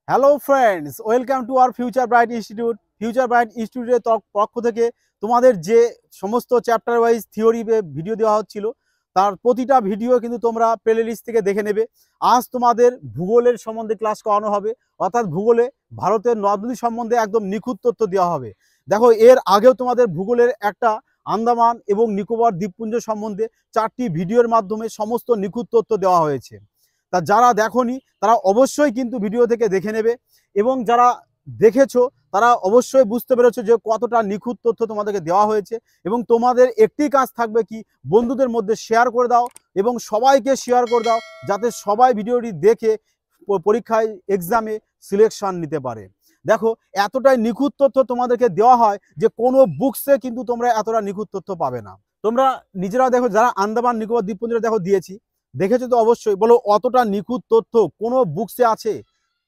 Hello friends, welcome to our future bright institute. Future bright ইনস্টিটিউটের পক্ষ থেকে তোমাদের যে সমস্ত চ্যাপ্টার ওয়াইজ থিওরি ভিডিও দেওয়া হচ্ছিল, তার প্রতিটা ভিডিও কিন্তু তোমরা প্লে লিস্ট থেকে দেখে নেবে। আজ তোমাদের ভূগোলের সম্বন্ধে ক্লাস করানো হবে, অর্থাৎ ভূগোলে ভারতের নদ নদী সম্বন্ধে একদম নিখুঁত তথ্য দেওয়া হবে। দেখো, এর আগেও তোমাদের ভূগোলের একটা আন্দামান এবং নিকোবর দ্বীপপুঞ্জ সম্বন্ধে 4টি ভিডিওর মাধ্যমে সমস্ত নিখুঁত তথ্য দেওয়া হয়েছে। তা যারা দেখোনি তারা অবশ্যই কিন্তু ভিডিও থেকে দেখে নেবে, এবং যারা দেখেছো তারা অবশ্যই বুঝতে পেরেছো যে কতটা নিখুঁত তথ্য তোমাদেরকে দেওয়া হয়েছে। এবং তোমাদের একটি কাজ থাকবে কি, বন্ধুদের মধ্যে শেয়ার করে দাও এবং সবাইকে শেয়ার করে দাও, যাতে সবাই ভিডিওটি দেখে পরীক্ষায় এক্সামে সিলেকশন নিতে পারে। দেখো, এতটাই নিখুঁত তথ্য তোমাদেরকে দেওয়া হয় যে কোনো বুকসে কিন্তু তোমরা এতটা নিখুঁত তথ্য পাবে না। তোমরা নিজেরা দেখো, যারা আন্দামান নিকোবর দ্বীপপুঞ্জে দেখো দিয়েছি, দেখেছো তো অবশ্যই, বলো অতটা নিখুঁত তথ্য কোনো বুকসে আছে?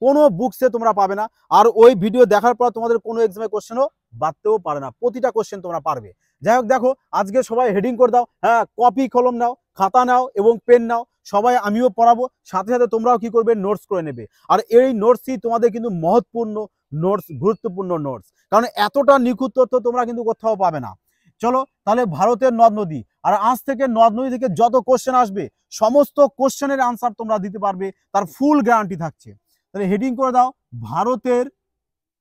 কোনো বুকসে তোমরা পাবে না। আর ওই ভিডিও দেখার পর তোমাদের কোনো এক্সামে কোশ্চেনও বাড়তেও পারে না, প্রতিটা কোশ্চেন তোমরা পারবে। যাই হোক, দেখো আজকে সবাই হেডিং করে দাও, হ্যাঁ, কপি কলম নাও, খাতা নাও এবং পেন নাও। সবাই আমিও পড়াবো, সাথে সাথে তোমরাও কি করবে, নোটস করে নেবে। আর এই নোটসই তোমাদের কিন্তু মহত্বপূর্ণ নোটস, গুরুত্বপূর্ণ নোটস, কারণ এতটা নিখুঁত তথ্য তোমরা কিন্তু কোথাও পাবে না। চলো তাহলে, ভারতের নদ নদী, আর আজ থেকে নদ নদী থেকে যত কোশ্চেন আসবে সমস্ত কোশ্চেনের আনসার তোমরা দিতে পারবে, তার ফুল গ্যারান্টি থাকছে। তাহলে হেডিং করে দাও, ভারতের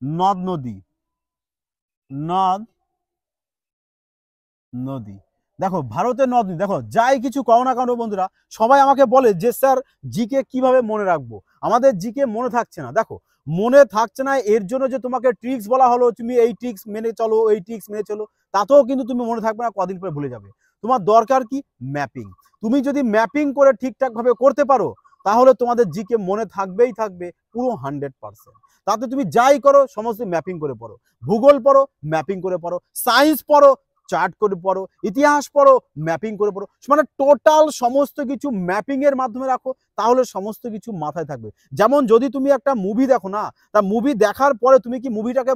নদ নদী। নদ নদী, দেখো ভারতের নদ নদী, দেখো যাই কিছু করো না কেন বন্ধুরা, সবাই আমাকে বলে যে স্যার জিকে কিভাবে মনে রাখবো। আমাদের জিকে মনে থাকছে না। দেখো, মনে থাকছে না এর জন্য যে তোমাকে ট্রিক্স বলা হলো, তুমি এই ট্রিক্স মেনে চলো, এই ট্রিক্স মেনে চলো, তাতেও কিন্তু তুমি মনে থাকবে না, কদিন পরে ভুলে যাবে। তোমার দরকার কি, ম্যাপিং। তুমি যদি ম্যাপিং করে ঠিকঠাক ভাবে করতে পারো, তাহলে তোমাদের জিকে মনে থাকবেই থাকবে পুরো 100%। তাতে তুমি যাই করো সমস্ত ম্যাপিং করে পড়ো। ভূগোল পড়ো, ম্যাপিং করে পড়ো। সায়েন্স পড়ো, চার্ট করে পড়ো। ইতিহাস পড়ো, ম্যাপিং করে পড়ো। মানে টোটাল সমস্ত কিছু ম্যাপিং এর মাধ্যমে রাখো, তাহলে সমস্ত কিছু মাথায় থাকবে। যেমন যদি তুমি একটা মুভি দেখো না, তা মুভি দেখার পরে তুমি কি মুভিটাকে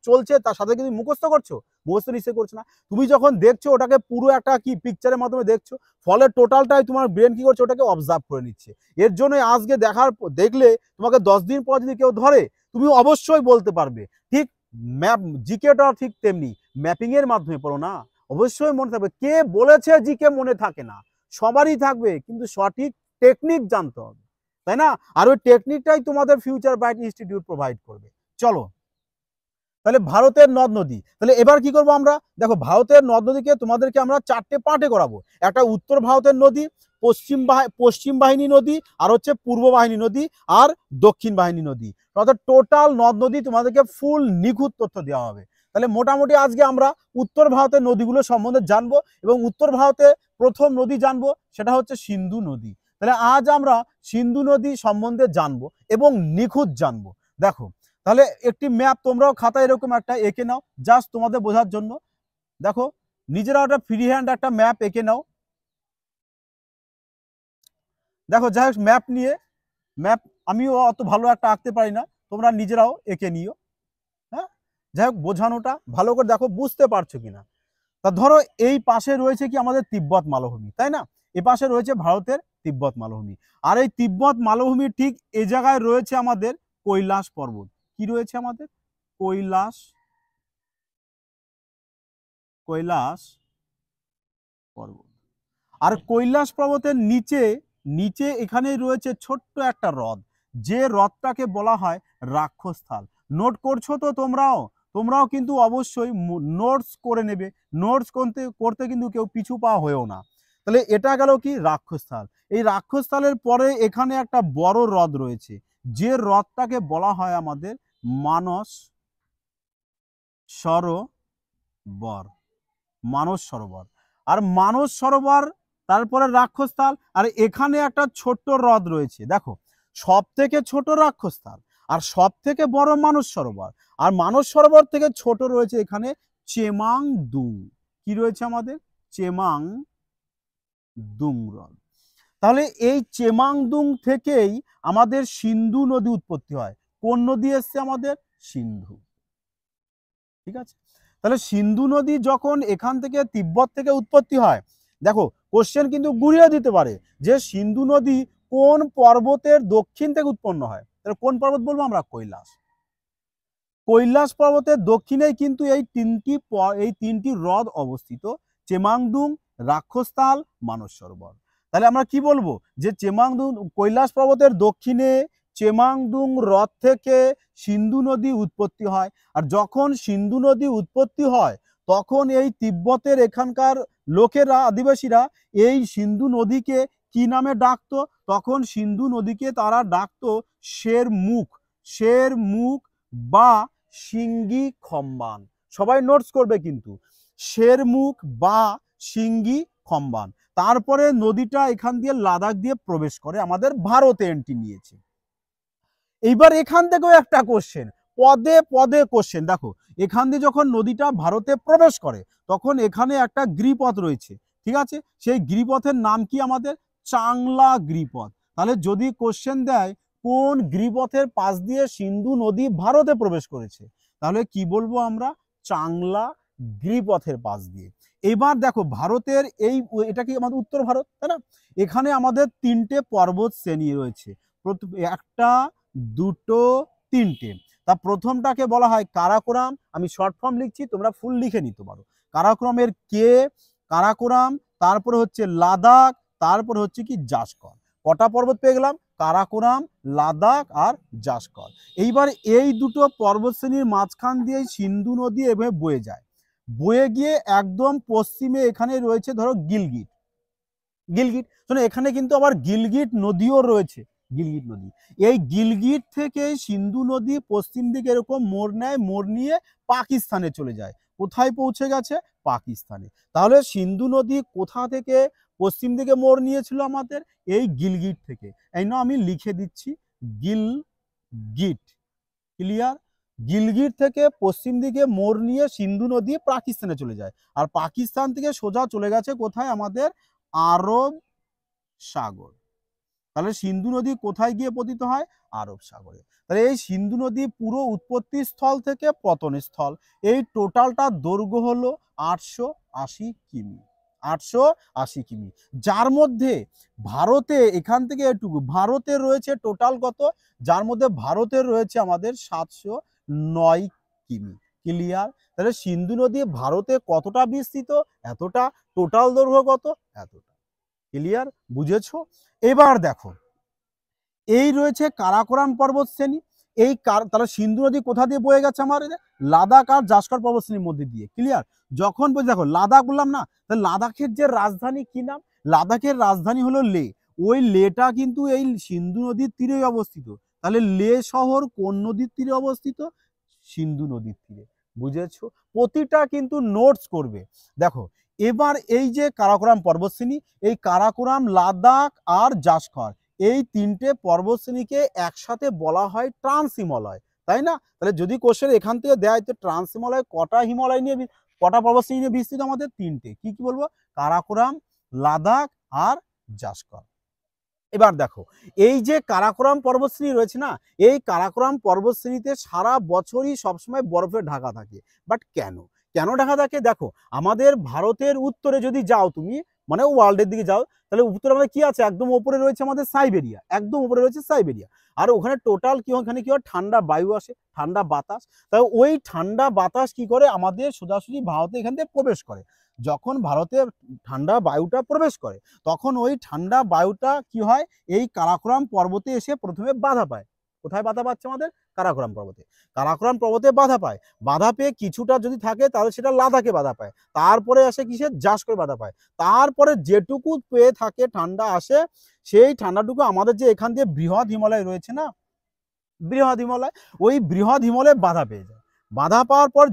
চলছে তার সাথে কি মুখস্থ করছো? মুখস্থ নিশ্চয়ই করছো না। তুমি যখন দেখছো ওটাকে পুরো একটা কি পিকচারের মাধ্যমে দেখছো, ফলে টোটালটাই তোমার ব্রেন কি করছে, ওটাকে অবজার্ভ করে নিচ্ছে। এর জন্য আজকে দেখলে তোমাকে 10 দিন পর যদি কেউ ধরে, তুমি অবশ্যই বলতে পারবে। ঠিক ম্যাপ, জিকেটা ঠিক তেমনি, ম্যাপিং এর মাধ্যমে পড়ো না, অবশ্যই মনে থাকবে। কে বলেছে জিকে মনে থাকে না? সবারই থাকবে, কিন্তু সঠিক টেকনিক জানতে হবে, তাই না? আর ওই টেকনিকটাই তোমাদের ফিউচার ব্রাইট ইনস্টিটিউট প্রোভাইড করবে। চলো তাহলে, ভারতের নদ নদী, তাহলে এবার কি করবো আমরা, দেখো ভারতের নদ নদীকে তোমাদেরকে আমরা 4টে পার্টে করাবো। একটা উত্তর ভারতের নদী, পশ্চিম বাহিনী নদী, আর হচ্ছে পূর্ব বাহিনী নদী, আর দক্ষিণ বাহিনী নদী। অর্থাৎ টোটাল নদ নদী তোমাদেরকে ফুল নিখুঁত তথ্য দেওয়া হবে। তাহলে মোটামুটি আজকে আমরা উত্তর ভারতের নদীগুলো সম্বন্ধে জানবো, এবং উত্তর ভারতে প্রথম নদী জানবো, সেটা হচ্ছে সিন্ধু নদী। তাহলে আজ আমরা সিন্ধু নদী সম্বন্ধে জানবো এবং নিখুঁত জানবো। দেখো, তাহলে একটি ম্যাপ তোমরাও খাতায় এরকম একটা এঁকে নাও, জাস্ট তোমাদের বোঝার জন্য। দেখো, নিজেরাও একটা ফ্রি হ্যান্ড একটা ম্যাপ এঁকে নাও। দেখো, যাই হোক, ম্যাপ আমিও অত ভালো একটা আঁকতে পারি না, তোমরা নিজেরাও এঁকে নিও। হ্যাঁ, যাই হোক, বোঝানোটা ভালো করে দেখো, বুঝতে পারছো কিনা। তা ধরো, এই পাশে রয়েছে কি আমাদের তিব্বত মালভূমি, তাই না? এ পাশে রয়েছে ভারতের তিব্বত মালভূমি। আর এই তিব্বত মালভূমির ঠিক এ জায়গায় রয়েছে আমাদের কৈলাস পর্বত। কি রয়েছে আমাদের? কৈলাস পর্বত। আর কৈলাস পর্বতের নিচে নিচে এখানেই রয়েছে ছোট্ট একটা হ্রদ, যে হ্রদটাকে বলা হয় রাক্ষসথাল। নোট করছো তো তোমরাও কিন্তু অবশ্যই নোটস করে নেবে। নোটস করতে কিন্তু কেউ পিছু পা হয়েও না। তাহলে এটা গেল কি, রাক্ষসথাল। এই রাক্ষসথালের পরে এখানে একটা বড় হ্রদ রয়েছে, যে হ্রদটাকে বলা হয় আমাদের মানস সরোবর। মানস সরোবর। আর মানস সরোবর, তারপরে রাক্ষসথাল, আর এখানে একটা ছোট্ট হ্রদ রয়েছে। দেখো, সব থেকে ছোট রাক্ষসথাল, আর সব থেকে বড় মানস সরোবর। আর মানস সরোবর থেকে ছোট রয়েছে এখানে চেমাংদুং। কি রয়েছে আমাদের? চেমাংদুং হ্রদ। তাহলে এই চেমাংদুং থেকেই আমাদের সিন্ধু নদী উৎপত্তি হয়। কোন নদী এসছে আমাদের? সিন্ধু। ঠিক আছে, তাহলে সিন্ধু নদী যখন এখান থেকে তিব্বত থেকে উৎপত্তি হয়, দেখো কোশ্চেন কিন্তু ঘুরিয়ে দিতে পারে যে সিন্ধু নদী কোন পর্বতের দক্ষিণ থেকে উৎপন্ন হয়? তাহলে কোন পর্বত বলবো আমরা? কৈলাস। কৈলাস পর্বতের দক্ষিণেই কিন্তু এই তিনটি হ্রদ অবস্থিত, চেমাংদুং, রাক্ষসতাল, মানস সরোবর। তাহলে আমরা কি বলবো যে কৈলাস পর্বতের দক্ষিণে চেমাংদুং হ্রদ থেকে সিন্ধু নদী উৎপত্তি হয়। আর যখন সিন্ধু নদী উৎপত্তি হয় তখন এই তিব্বতের এখানকার লোকেরা, আদিবাসীরা এই সিন্ধু নদীকে কি নামে ডাকতো? তখন সিন্ধু নদীকে তারা ডাকতো শের মুখ বা সিঙ্গি খম্বান। সবাই নোটস করবে কিন্তু, শের মুখ বা সিঙ্গি খম্বান। তারপরে নদীটা এখান দিয়ে লাদাখ দিয়ে প্রবেশ করে আমাদের ভারতে এন্ট্রি নিয়েছে। এইবার এখান থেকেও একটা কোশ্চেন, পদে পদে কোশ্চেন। দেখো এখান দিয়ে যখন নদীটা ভারতে প্রবেশ করে তখন এখানে একটা গিরিপথ রয়েছে, ঠিক আছে? সেই গিরিপথের নাম কি আমাদের? চাংলা গিরিপথ। তাহলে যদি কোশ্চেন দেয় কোন গিরিপথের পাশ দিয়ে সিন্ধু নদী ভারতে প্রবেশ করেছে, তাহলে কি বলবো আমরা? চাংলা গিরিপথের পাশ দিয়ে। এবার দেখো ভারতের এটা কি আমাদের উত্তর ভারত, তাই না? এখানে আমাদের তিনটে পর্বত শ্রেণী রয়েছে, একটা, দুটো, তিনটে। তা প্রথমটাকে বলা হয় কারাকোরাম। আমি শর্ট ফর্ম লিখছি, তোমরা ফুল লিখে নিতে পারো। কারাকোরামের কারাকোরাম, তারপরে হচ্ছে লাদাখ, তারপরে হচ্ছে কি জাসকর। কটা পর্বত পেয়ে গেলাম? কারাকোরাম, লাদাখ আর জাসকর। এইবার এই দুটো পর্বত শ্রেণীর মাঝখান দিয়ে সিন্ধু নদী এভাবে বয়ে যায়, বয়ে গিয়ে একদম পশ্চিমে এখানে রয়েছে ধরো গিলগিট। শোনো এখানে কিন্তু আবার গিলগিট নদীও রয়েছে, গিলগিট নদী। এই গিলগিট থেকে সিন্ধু নদী পশ্চিম দিকে এরকম মোড় নেয়, মোড় নিয়ে পাকিস্তানে চলে যায়। কোথায় পৌঁছে গেছে? পাকিস্তানে। তাহলে সিন্ধু নদী কোথা থেকে পশ্চিম দিকে মোড় নিয়েছিল আমাদের? এই গিলগিট থেকে। এই না আমি লিখে দিচ্ছি, গিলগিট। ক্লিয়ার? গিলগিট থেকে পশ্চিম দিকে মোড় নিয়ে সিন্ধু নদী পাকিস্তানে চলে যায়। আর পাকিস্তান থেকে সোজা চলে গেছে কোথায়? আমাদের আরব সাগর। তাহলে সিন্ধু নদী কোথায় গিয়ে পতিত হয়? আরব সাগরে। তাহলে এই সিন্ধু নদী পুরো উৎপত্তি স্থল থেকে পতন স্থল, এই টোটালটা দৈর্ঘ্য হলো 880 কিমি। 880 কিমি, যার মধ্যে ভারতে এখান থেকে এটুকু ভারতে রয়েছে টোটাল কত? যার মধ্যে ভারতের রয়েছে আমাদের 709 কিমি। ক্লিয়ার? তাহলে সিন্ধু নদী ভারতে কতটা বিস্তৃত? এতটা। টোটাল দৈর্ঘ্য কত? এতটা। ক্লিয়ার? বুঝেছো? এবার দেখো এই রয়েছে কারাকোরাম পর্বত শ্রেণী। তাহলে সিন্ধু নদী কোথা দিয়ে বয়ে গেছে? আমার লাদাখ আর জাসকর পর্বত শ্রেণীর মধ্যে দিয়ে। ক্লিয়ার? যখন দেখো লাদাখ বললাম না, তাহলে লাদাখের যে রাজধানী কি নাম? লাদাখের রাজধানী হলো লে। ওই লেটা কিন্তু এই সিন্ধু নদীর তীরে অবস্থিত। তাহলে লে শহর কোন নদীর তীরে অবস্থিত? সিন্ধু নদীর তীরে। বুঝেছো? প্রতিটা কিন্তু নোটস করবে। দেখো এবার এই যে কারাকোরাম পর্বতশ্রেণী, এই কারাকোরাম, লাদাখ আর জাসকর, এই তিনটে পর্বতশ্রেণীকে একসাথে বলা হয় ট্রান্স হিমালয়, তাই না? তাহলে যদি কোশ্চেন এখান থেকে দেয় তো ট্রান্স হিমালয় কটা পর্বতশ্রেণী নিয়ে বিস্তৃত? আমাদের তিনটে। কি কি বলবো? কারাকোরাম, লাদাখ আর জাসকর। এবার দেখো এই যে কারাকোরাম পর্বতশ্রেণী রয়েছে না, এই কারাকোরাম পর্বতশ্রেণীতে সারা বছরই সবসময় বরফে ঢাকা থাকে। বাট কেন ঢাকা থাকে? দেখো আমাদের ভারতের উত্তরে যদি যাও তুমি, মানে ওয়ার্ল্ডের দিকে যাও, তাহলে উত্তরে আমাদের কি আছে? একদম উপরে রয়েছে আমাদের সাইবেরিয়া, একদম উপরে রয়েছে সাইবেরিয়া। আর ওখানে টোটাল কি, ওখানে কি হয়? ঠান্ডা বায়ু আসে, ঠান্ডা বাতাস। তাই ওই ঠান্ডা বাতাস কি করে? আমাদের সোজাসুজি ভারতে এখান থেকে প্রবেশ করে। যখন ভারতে ঠান্ডা বায়ুটা প্রবেশ করে তখন ওই ঠান্ডা বায়ুটা কি হয়? এই কারাকোরাম পর্বতে এসে প্রথমে বাধা পায়। কোথায় বাধা পাচ্ছে? আমাদের কারাকোরাম পর্বতে। কারাকোরাম পর্বতে বাধা পায়। বাধা পেয়ে কিছুটা যদি থাকে তাহলে সেটা লাদাখে বাধা পায়। তারপরে আসে কিসের? জাসকরে বাধা পায়। তারপরে যেটুকু পেয়ে থাকে ঠান্ডা আসে, সেই ঠান্ডাটুকু আমাদের যে এখান দিয়ে বৃহৎ হিমালয় রয়েছে না, বৃহৎ হিমালয়, ওই বৃহৎ হিমালয়ে বাধা পেয়ে যায়। বাধা পাওয়ার পর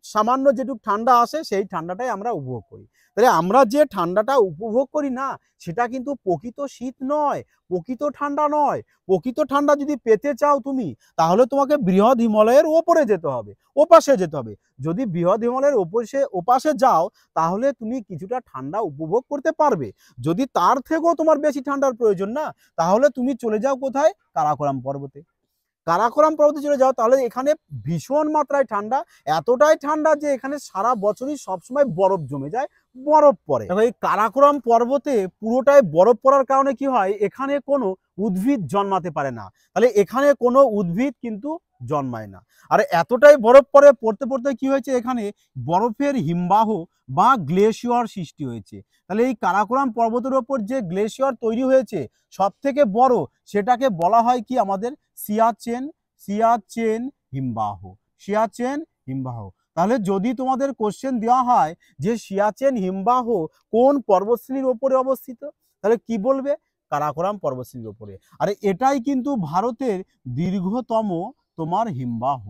সামান্য যেটুক ঠান্ডা আসে সেই ঠান্ডাটাই আমরা উপভোগ করি। তাহলে আমরা যে ঠান্ডাটা উপভোগ করি না, সেটা কিন্তু প্রকৃত শীত নয়, প্রকৃত ঠান্ডা নয়। প্রকৃত ঠান্ডা যদি পেতে চাও তুমি, তাহলে তোমাকে বৃহৎ হিমালয়ের ওপরে যেতে হবে, ওপাশে যেতে হবে। যদি বৃহৎ হিমালয়ের ওপাশে যাও তাহলে তুমি কিছুটা ঠান্ডা উপভোগ করতে পারবে। যদি তার থেকেও তোমার বেশি ঠান্ডার প্রয়োজন না, তাহলে তুমি চলে যাও কোথায়? কারাকোরাম পর্বতে। কারাকোরাম পর্বতে চলে যাও তাহলে এখানে ভীষণ মাত্রায় ঠান্ডা, এতটাই ঠান্ডা যে এখানে সারা বছরই সবসময় বরফ জমে যায়, বরফ পড়ে। এই কারাকোরাম পর্বতে পুরোটাই বরফ পড়ার কারণে কি হয়, এখানে কোনো উদ্ভিদ জন্মাতে পারে না, তাহলে এখানে কোনো উদ্ভিদ কিন্তু জন্মায় না। আর এতটাই বরফ পড়ে, পড়তে পড়তে কি হয়েছে, এখানে বরফের হিমবাহ বা গ্লেশিয়ার সৃষ্টি হয়েছে। তাহলে এই কারাকোরাম পর্বতের ওপর যে গ্লেশিয়ার তৈরি হয়েছে সব থেকে বড়, সেটাকে বলা হয় কি আমাদের সিয়াচেন, সিয়াচেন হিমবাহ, সিয়াচেন হিমবাহ। তাহলে যদি তোমাদের কোশ্চেন দেওয়া হয় যে সিয়াচেন হিমবাহ কোন পর্বতশ্রেণীর ওপরে অবস্থিত, তাহলে কি বলবে, কারাকোরাম পর্বতশ্রেণীর ওপরে। আর এটাই কিন্তু ভারতের দীর্ঘতম তোমার হিমবাহ,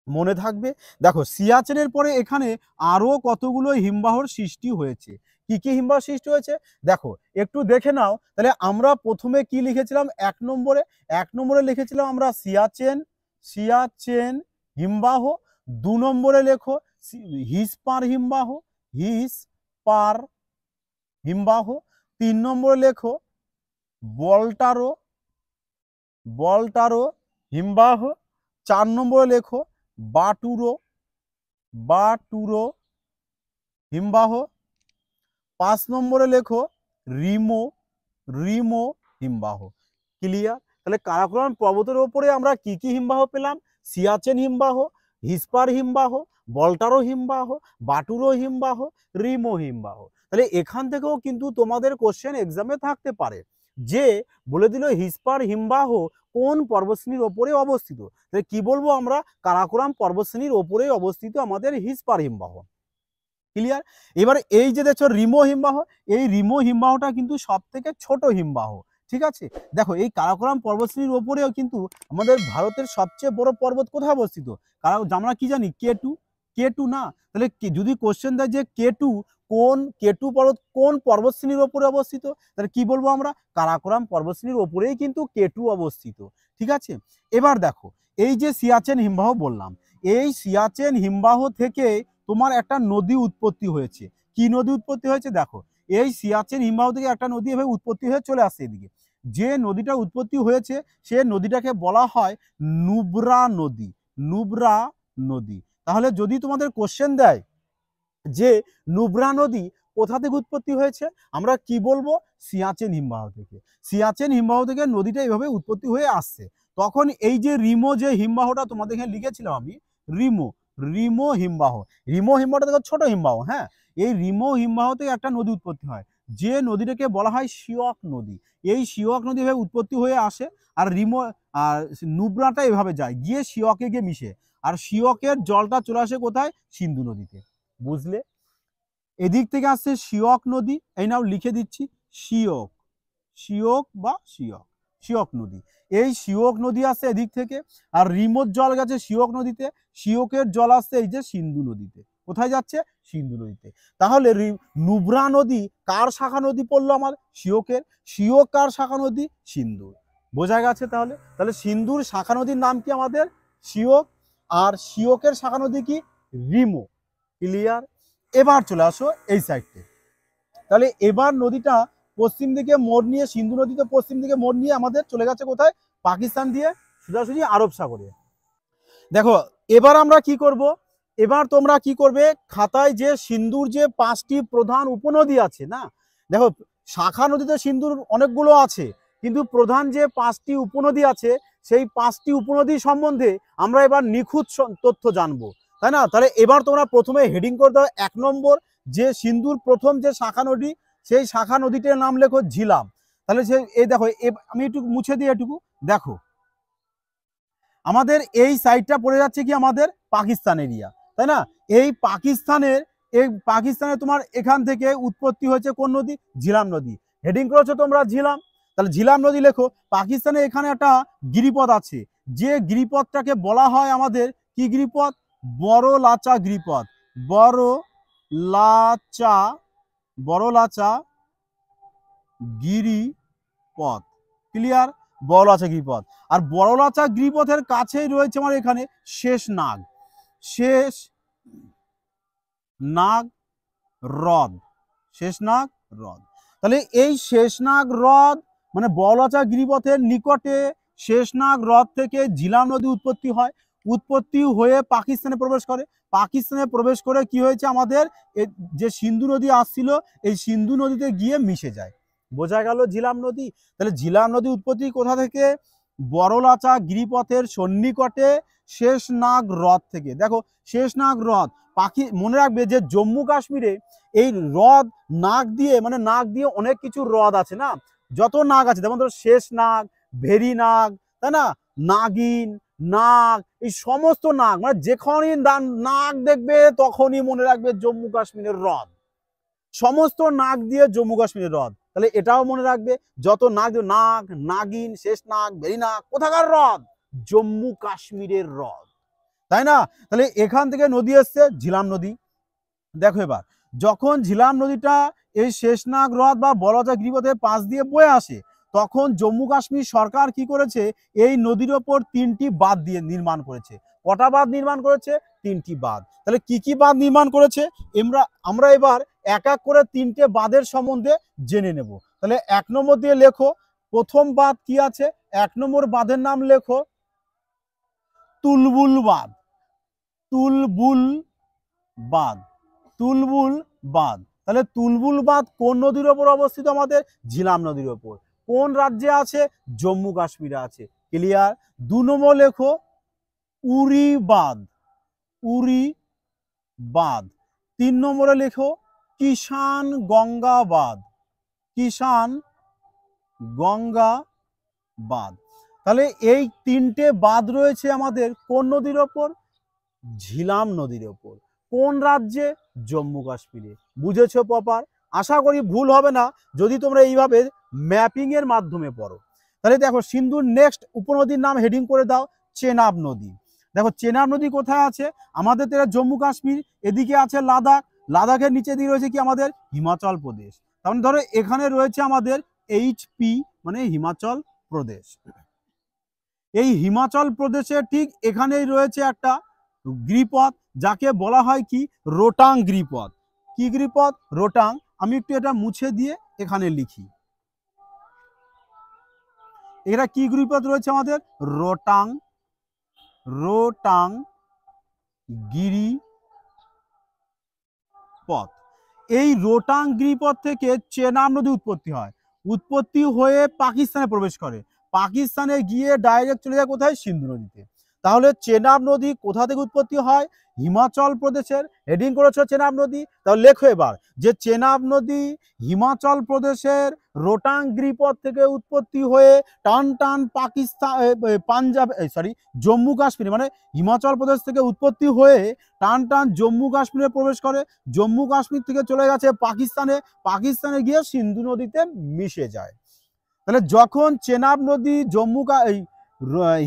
মনে থাকবে। দেখো সিয়াচেনের পরে এখানে আরো কতগুলো হিমবাহর সৃষ্টি হয়েছে। কি কি হিমবাহ সৃষ্টি হয়েছে দেখো একটু দেখে নাও। তাহলে আমরা প্রথমে কি লিখেছিলাম, এক নম্বরে লিখেছিলাম আমরা সিয়াচেন, সিয়াচেন হিমবাহ। 2 নম্বরে লেখো হিসপার হিমবাহ, হিসপার হিমবাহ। 3 নম্বরে লেখো বলটারো, বলটারো হিমবাহ। 4 নম্বরে লেখো বাটুরো, বাটুরো হিমবাহ। 5 নম্বরে লেখো রিমো, রিমো হিমবাহ। ক্লিয়ার? তাহলে কারাকোরাম পর্বতের উপরে আমরা কি কি হিমবাহ পেলাম, সিয়াচেন হিমবাহ, হিসপার হিমবাহ, বলটারো হিমবাহ, বাটুরো হিমবাহ, রিমো হিমবাহ। তাহলে এখান থেকেও কিন্তু তোমাদের কোশ্চেন এক্সামে থাকতে পারে, যে বলে দিল হিসপার হিমবাহ কোন পর্বতশ্রেণীর ওপরে অবস্থিত। তাহলে কি বলবো আমরা, কারাকোরাম পর্বতশ্রেণীর ওপরে অবস্থিত আমাদের হিসপার হিমবাহ। ক্লিয়ার? এবার এই যে দেখছো রিমো হিমবাহ, এই রিমো হিমবাহটা কিন্তু সব থেকে ছোট হিমবাহ। ঠিক আছে, দেখো এই কারাকোরাম পর্বতশ্রেণীর ওপরেও কিন্তু আমাদের ভারতের সবচেয়ে বড় পর্বত কোথায় অবস্থিত, আমরা কি জানি K2, K2 না। তাহলে যদি কোশ্চেন দেয় যে K2 পর্বত কোন পর্বতশ্রেণীর ওপরে অবস্থিত, তাহলে কি বলবো আমরা, কারাকোরাম পর্বতশ্রেণীর ওপরেই কিন্তু K2 অবস্থিত। ঠিক আছে, এবার দেখো এই যে সিয়াচেন হিমবাহ বললাম, এই সিয়াচেন হিমবাহ থেকে তোমার একটা নদী উৎপত্তি হয়েছে। কি নদী উৎপত্তি হয়েছে দেখো, এই সিয়াচেন হিমবাহ থেকে একটা নদী এভাবে উৎপত্তি হয়ে চলে আসছে এদিকে। যে নদীটা উৎপত্তি হয়েছে সে নদীটাকে বলা হয় নুব্রা নদী, নুব্রা নদী। তাহলে যদি তোমাদের কোশ্চেন দেয় যে নুব্রা নদী কোথা থেকে উৎপত্তি হয়েছে, আমরা কি বলবো, সিয়াচেন হিমবাহ থেকে। সিয়াচেন হিমবাহ থেকে নদীটা এইভাবে উৎপত্তি হয়ে আসছে। তখন এই যে রিমো যে হিমবাহটা তোমাদের এখানে লিখেছিলাম আমি, রিমো, রিমো হিমবাহ, রিমো হিমবাহটা দেখো ছোট হিমবাহ, হ্যাঁ, এই রিমো হিমবাহ থেকে একটা নদী উৎপত্তি হয়, যে নদীটাকে বলা হয় শিয়ক নদী। এই শিয়ক নদী এভাবে উৎপত্তি হয়ে আসে, আর রিমো আর নুব্রাটা এভাবে যায় গিয়ে শিয়কে গিয়ে মিশে, আর শিয়কের জলটা চলে আসে কোথায়, সিন্ধু নদীতে। বুঝলে? এদিক থেকে আসছে শিয়ক নদী, এই নাও লিখে দিচ্ছি শিয়ক, শিয়ক বা শিয়ক, শিয়ক নদী। এই শিয়ক নদী আসছে এদিক থেকে, আর রিমোর জল গেছে শিয়ক নদীতে, শিয়কের জল আসছে এই যে সিন্ধু নদীতে। কোথায় যাচ্ছে, সিন্ধু নদীতে। তাহলে নুব্রা নদী কার শাখা নদী পড়লো আমার, শিয়কের। শিয়ক কার শাখা নদী, সিন্ধুর। বোঝা গেছে? তাহলে তাহলে সিন্ধুর শাখা নদীর নাম কি আমাদের, শিয়ক, আর শিয়কের শাখা নদী কি, রিমো। ক্লিয়ার? এবার চলে আসো এই সাইডে। তাহলে এবার নদীটা পশ্চিম দিকে মোড় নিয়ে, সিন্ধু নদীতে পশ্চিম দিকে মোড় নিয়ে আমাদের চলে গেছে কোথায়, পাকিস্তান দিয়ে সোজাসুজি আরব সাগরে। দেখো এবার আমরা কি করব, এবার তোমরা কি করবে, খাতায় যে সিন্ধুর যে 5টি প্রধান উপনদী আছে না, দেখো শাখা নদীতে সিন্ধুর অনেকগুলো আছে, কিন্তু প্রধান যে 5টি উপনদী আছে সেই 5টি উপনদী সম্বন্ধে আমরা এবার নিখুঁত তথ্য জানবো, তাই না? তাহলে এবার তোমরা প্রথমে হেডিং করে দাও 1 নম্বর, যে সিন্ধুর প্রথম যে শাখা নদী সেই শাখা নদীটির নাম লেখো ঝিলাম। তাহলে সে এই দেখো, আমি একটু মুছে দিই এটুকু, দেখো আমাদের এই সাইডটা পড়ে যাচ্ছে কি আমাদের পাকিস্তান এরিয়া, তাই না? এই পাকিস্তানে তোমার এখান থেকে উৎপত্তি হয়েছে কোন নদী, ঝিলাম নদী। হেডিং করেছো তোমরা ঝিলাম, তাহলে ঝিলাম নদী লেখো। পাকিস্তানে এখানে একটা গিরিপথ আছে, যে গিরিপথটাকে বলা হয় আমাদের কি গিরিপথ, বড় লাচা গিরিপথ, বড় লাচা, বড় লাচা গিরিপথ। ক্লিয়ার? বড়লাচা গিরিপথ। আর বড়লাচা গিরিপথের কাছেই রয়েছে আমার এখানে শেষনাগ, শেষনাগ হ্রদ, শেষনাগ হ্রদ। তাহলে এই শেষনাগ হ্রদ মানে বড়লাচা গিরিপথের নিকটে শেষনাগ হ্রদ থেকে ঝিলাম নদী উৎপত্তি হয়, উৎপত্তি হয়ে পাকিস্তানে প্রবেশ করে, পাকিস্তানে প্রবেশ করে কি হয়েছে আমাদের যে সিন্ধু নদী আসছিল এই সিন্ধু নদীতে গিয়ে মিশে যায়। বোঝা গেল ঝিলাম নদী। তাহলে ঝিলাম নদী উৎপত্তি কোথা থেকে? বড়লাচা গিরিপথের সন্নিকটে শেষনাগ হ্রদ থেকে। দেখো শেষনাগ হ্রদ মনে রাখবে যে জম্মু কাশ্মীরে এই হ্রদ নাগ দিয়ে মানে নাগ দিয়ে অনেক কিছু হ্রদ আছে না, যত নাগ আছে যেমন ধরো শেষনাগ, ভেরি নাগ, তাই না, নাগিন, নাগ, এই সমস্ত নাগ মানে যেখানেই নাগ দেখবে তখনই মনে রাখবে জম্মু কাশ্মীরের হ্রদ। সমস্ত নাগ দিয়ে জম্মু কাশ্মীরের হ্রদ। তাহলে এটাও মনে রাখবে যত নাগ, নাগ, নাগিন, শেষনাগ, ভেরি নাগ, কোথাকার হ্রদ? জম্মু কাশ্মীরের হ্রদ, তাই না? তাহলে এখান থেকে নদী এসছে ঝিলাম নদী। দেখো এবার যখন ঝিলাম নদীটা এই শেষনাগ হ্রদ বা বড়লাচা গিরিপথের পাশ দিয়ে বয়ে আসে তখন জম্মু কাশ্মীর সরকার কি করেছে? এই নদীর ওপর 3টি বাঁধ দিয়ে নির্মাণ করেছে। কটা বাঁধ নির্মাণ করেছে? 3টি বাঁধ। তাহলে কি কি বাঁধ নির্মাণ করেছে আমরা এবার এক এক করে 3টে বাঁধের সম্বন্ধে জেনে নেব। তাহলে 1 নম্বর দিয়ে লেখো, প্রথম বাঁধ কি আছে? 1 নম্বর বাঁধের নাম লেখো তুলবুল বাঁধ। তুলবুল বাঁধ, তুলবুল বাঁধ। তাহলে তুলবুল বাঁধ কোন নদীর ওপর অবস্থিত? আমাদের ঝিলাম নদীর ওপর। কোন রাজ্যে আছে? জম্মু কাশ্মীরে আছে। ক্লিয়ার? 2 নম্বর লেখো উরি বাঁধ, উরি বাঁধ। 3 নম্বরে লেখো কিষান গঙ্গা বাঁধ, কিষান গঙ্গা বাঁধ। তাহলে এই 3টে বাঁধ রয়েছে আমাদের কোন নদীর ওপর? ঝিলাম নদীর ওপর। কোন রাজ্যে? জম্মু কাশ্মীরে। বুঝেছো প্রপার? আশা করি ভুল হবে না যদি তোমরা এইভাবে ম্যাপিং এর মাধ্যমে পড়ো। তাহলে দেখো সিন্ধুর নেক্সট উপনদীর নাম হেডিং করে দাও চেনাব নদী। দেখো চেনাব নদী কোথায় আছে? আমাদের তো জম্মু কাশ্মীর, এদিকে আছে লাদাখ, লাদাখের নিচে দিকে রয়েছে কি আমাদের হিমাচল প্রদেশ। তাহলে ধরো এখানে রয়েছে আমাদের HP মানে হিমাচল প্রদেশ। এই হিমাচল প্রদেশের ঠিক এখানেই রয়েছে একটা গিরিপথ যাকে বলা হয় কি রোটাং গিরিপথ। কি গিরিপথ? রোটাং। আমি একটু এটা মুছে দিয়ে এখানে লিখি। এটা কি গিরিপথ রয়েছে আমাদের? রোটাং, রোটাং গিরিপথ। এই রোটাং গিরিপথ থেকে চেনাব নদী উৎপত্তি হয়, উৎপত্তি হয়ে পাকিস্তানে প্রবেশ করে, পাকিস্তানে গিয়ে ডাইরেক্ট চলে যায় কোথায়? সিন্ধু নদীতে। তাহলে চেনাব নদী কোথা থেকে উৎপত্তি হয়? হিমাচল প্রদেশের। হেডিং করেছো চেনাব নদী। তাহলে লেখো এবার যে চেনাব নদী হিমাচল প্রদেশের রোটাং গিরিপথ থেকে উৎপত্তি হয়ে টান টান পাকিস্তান পাঞ্জাব জম্মু কাশ্মীর মানে হিমাচল প্রদেশ থেকে উৎপত্তি হয়ে টান টান জম্মু কাশ্মীরে প্রবেশ করে, জম্মু কাশ্মীর থেকে চলে গেছে পাকিস্তানে, পাকিস্তানে গিয়ে সিন্ধু নদীতে মিশে যায়। তাহলে যখন চেনাব নদী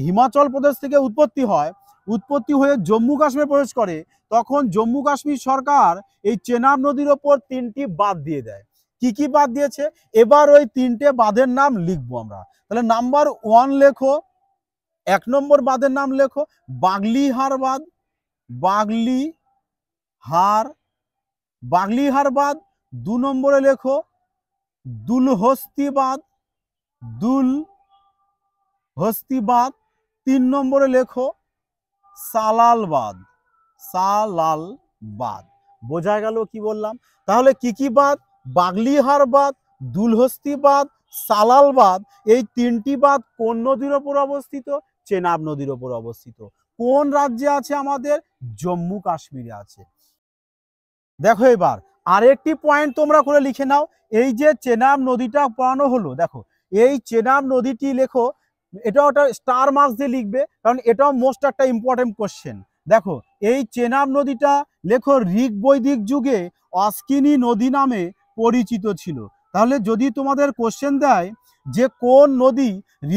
হিমাচল প্রদেশ থেকে উৎপত্তি হয়, উৎপত্তি হয়ে জম্মু কাশ্মীরে প্রবেশ করে, তখন জম্মু কাশ্মীর সরকার এই চেনাব নদীর ওপর 3টি বাঁধ দিয়ে দেয়। কি কি বাঁধ দিয়েছে? এবার ওই 3টে বাঁধের নাম লিখবো আমরা। তাহলে নাম্বার 1 লেখো, 1 নম্বর বাঁধের নাম লেখো বাগলিহার বাঁধ, বাগলিহার বাঁধ। 2 নম্বরে লেখো দুলহস্তি বাঁধ, দুলহস্তি বাঁধ। 3 নম্বরে লেখো সালাল বাঁধ, সালাল বাঁধ। বোঝা গেল কি বললাম? তাহলে কি কি বাঁধ? বাগলিহার বাঁধ, দুলহস্তি বাঁধ, সালাল বাঁধ। এই 3টি বাঁধ কোন নদীর ওপর অবস্থিত? চেনাব নদীর ওপর অবস্থিত। কোন রাজ্যে আছে? আমাদের জম্মু কাশ্মীরে আছে। দেখো এবার আরেকটি পয়েন্ট তোমরা করে লিখে নাও। এই যে চেনাব নদীটা পড়ানো হলো, দেখো এই চেনাব নদীটি লেখো, এটা ওটা স্টার মার্কস দিয়ে লিখবে কারণ এটাও মোস্ট একটা ইম্পর্টেন্ট কোশ্চেন। দেখো এই চেনাব নদীটা লেখো ঋগ বৈদিক যুগে অস্কিনী নদী নামে পরিচিত ছিল। তাহলে যদি তোমাদের কোশ্চেন দেয় যে কোন নদী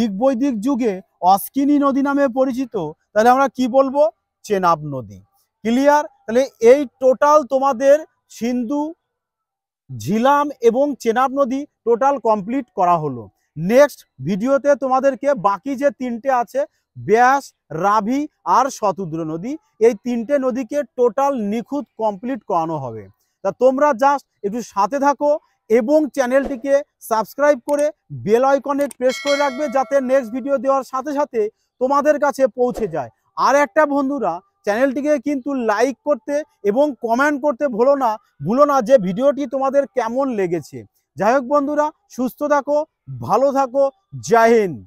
ঋগ বৈদিক যুগে অস্কিনী নদী নামে পরিচিত, তাহলে আমরা কি বলবো? চেনাব নদী। ক্লিয়ার? তাহলে এই টোটাল তোমাদের সিন্ধু, ঝিলাম এবং চেনাব নদী টোটাল কমপ্লিট করা হলো। নেক্সট ভিডিওতে তোমাদেরকে বাকি যে 3টে আছে ব্যাস, রাভি আর শতদ্র নদী, এই 3টে নদীকে টোটাল নিখুঁত কমপ্লিট করানো হবে। তা তোমরা জাস্ট একটু সাথে থাকো এবং চ্যানেলটিকে সাবস্ক্রাইব করে বেল আইকনে প্রেস করে রাখবে, যাতে নেক্সট ভিডিও দেওয়ার সাথে সাথে তোমাদের কাছে পৌঁছে যায়। আর একটা বন্ধুরা, চ্যানেলটিকে কিন্তু লাইক করতে এবং কমেন্ট করতে ভুলো না যে ভিডিওটি তোমাদের কেমন লেগেছে। যাই হোক বন্ধুরা, সুস্থ থাকো, ভালো থাকো, জয় হিন্দ।